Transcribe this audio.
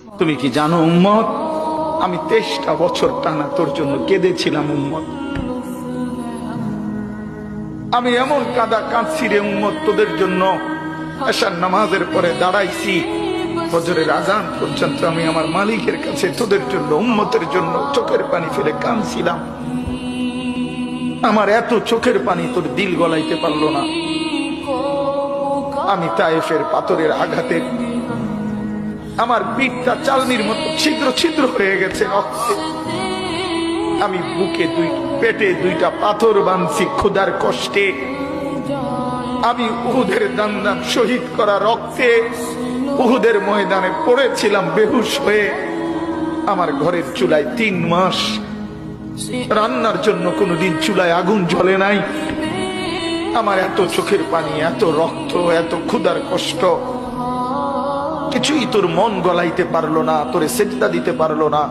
তুমি কি জানো উম্মত, আমি 23টা বছর টানা তোর জন্য কেঁদেছিলাম উম্মত। আমি এমন কাঁদা কাঁদছি রে উম্মত তোদের জন্য। এশার নামাজের পরে দাঁড়াইছি, ফজরের আজান পর্যন্ত আমি আমার মালিকের কাছে তোদের জন্য, উম্মতের জন্য চোখের পানি ফেলে কাঁদছিলাম। আমার এত চোখের পানি তোর দিল গলাইতে পারলো না। আমি তায়েফের পাথরের আঘাতে আমার পিঠটা চালনির মতো ছিদ্র ছিদ্র হয়ে গেছে রক্তে। আমি বুকে পেটে 2টা পাথর বাঁধছি ক্ষুধার কষ্টে। আমি উহুদের দান্দান শহীদ করা রক্তে উহুদের ময়দানে পড়েছিলাম বেহুশ হয়ে। আমার ঘরের চুলায় 3 মাস রান্নার জন্য কোনোদিন চুলায় আগুন জ্বলে নাই। আমার এত চোখের পানি, এত রক্ত, এত ক্ষুধার কষ্ট, কিছুই তোর মন গলাইতে পারলো না, তোরে সেজদা দিতে পারলো না।